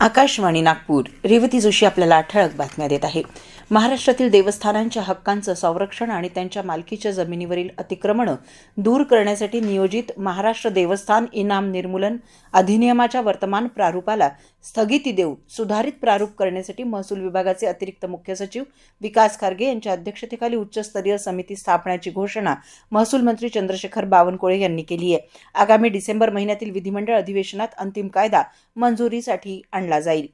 आकाशवाणी नागपूर. रेवती जोशी आपल्याला ठळक बातम्या देत आहे. महाराष्ट्रातील देवस्थानांच्या हक्कांचं संरक्षण आणि त्यांच्या मालकीच्या जमिनीवरील अतिक्रमणं दूर करण्यासाठी नियोजित महाराष्ट्र देवस्थान इनाम निर्मूलन अधिनियमाच्या वर्तमान प्रारूपाला स्थगिती देऊन सुधारित प्रारूप करण्यासाठी महसूल विभागाचे अतिरिक्त मुख्य सचिव विकास खारगे यांच्या अध्यक्षतेखाली उच्चस्तरीय समिती स्थापण्याची घोषणा महसूल मंत्री चंद्रशेखर बावनकुळे यांनी केली आहे. आगामी डिसेंबर महिन्यातील विधिमंडळ अधिवेशनात अंतिम कायदा मंजुरीसाठी आणला जाईल.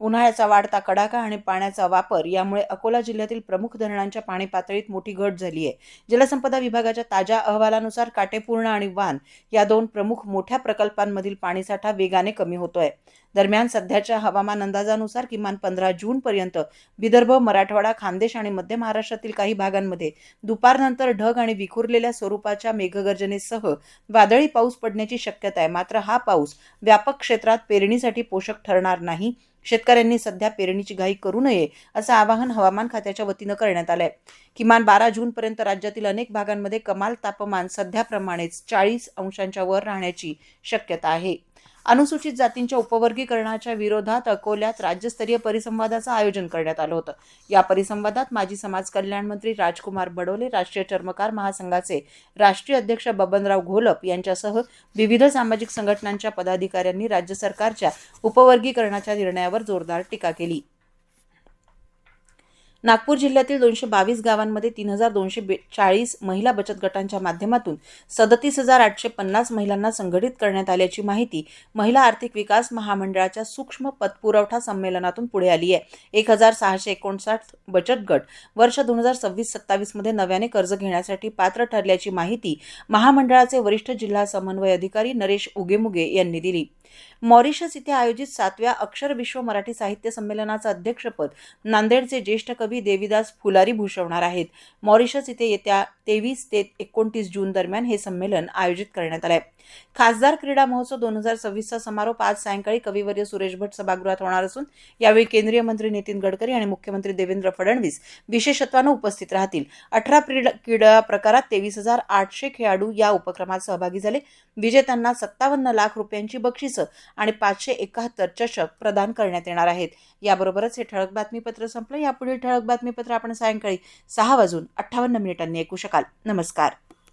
उन्हाळ्याचा वाढता कडाका आणि पाण्याचा वापर यामुळे अकोला जिल्ह्यातील प्रमुख धरणांच्या पाणी पातळीत मोठी घट झाली आहे. जलसंपदा विभागाच्या ताज्या अहवालानुसार काटेपूर्णा आणि वान या दोन प्रमुख मोठ्या प्रकल्पांमधील पाणीसाठा वेगाने कमी होतोय. दरम्यान सध्याच्या हवामान अंदाजानुसार किमान 15 जूनपर्यंत विदर्भ, मराठवाडा, खानदेश आणि मध्य महाराष्ट्रातील काही भागांमध्ये दुपारनंतर ढग आणि विखुरलेल्या स्वरूपाच्या मेघगर्जनेसह वादळी पाऊस पडण्याची शक्यता आहे. मात्र हा पाऊस व्यापक क्षेत्रात पेरणीसाठी पोषक ठरणार नाही. शेतकऱ्यांनी सध्या पेरणीची घाई करू नये असं आवाहन हवामान खात्याच्या वतीनं करण्यात आलंय. किमान 12 जूनपर्यंत राज्यातील अनेक भागांमध्ये कमाल तापमान सध्याप्रमाणेच 40 अंशांच्या वर राहण्याची शक्यता आहे. अनुसूचित जातींच्या उपवर्गीकरणाच्या विरोधात अकोल्यात राज्यस्तरीय परिसंवादाचं आयोजन करण्यात आलं होतं. या परिसंवादात माजी समाज कल्याण मंत्री राजकुमार बडोले, राष्ट्रीय चर्मकार महासंघाचे राष्ट्रीय अध्यक्ष बबनराव घोलप यांच्यासह विविध सामाजिक संघटनांच्या पदाधिकाऱ्यांनी राज्य सरकारच्या उपवर्गीकरणाच्या निर्णयावर जोरदार टीका केली. नागपूर जिल्ह्यातील 222 गावांमध्ये 3240 महिला बचत गटांच्या माध्यमातून 37,850 महिलांना संघटित करण्यात आल्याची माहिती महिला आर्थिक विकास महामंडळाच्या सूक्ष्म पतपुरवठा संमेलनातून पुढे आली आहे. 1659 बचत गट वर्ष 2026-27 मध्ये नव्याने कर्ज घेण्यासाठी पात्र ठरल्याची माहिती महामंडळाचे वरिष्ठ जिल्हा समन्वय अधिकारी नरेश उगेमुगे यांनी दिली. मॉरिशस इथे आयोजित 7व्या अक्षर विश्व मराठी साहित्य संमेलनाचं अध्यक्षपद नांदेडचे ज्येष्ठ कवी देविदास फुलारी भूषवणार आहेत. मॉरिशस इथे येत्या 23 ते 29 जून दरम्यान हे संमेलन आयोजित करण्यात आलंय. खासदार क्रीडा महोत्सव 2026चा समारोप आज सायंकाळी कविवर्य सुरेश भट सभागृहात होणार असून यावेळी केंद्रीय मंत्री नितीन गडकरी आणि मुख्यमंत्री देवेंद्र फडणवीस विशेषत्वानं उपस्थित राहतील. 18 क्रीडा प्रकारात 23,800 खेळाडू या उपक्रमात सहभागी झाले. विजेत्यांना 57 लाख रुपयांची बक्षिसं आणि 571 चषक प्रदान करण्यात येणार आहेत. याबरोबरच हे ठळक बातमीपत्र संपलं. यापुढील ठळक बातमीपत्र आपण सायंकाळी 6:58 ऐकू शकाल. नमस्कार.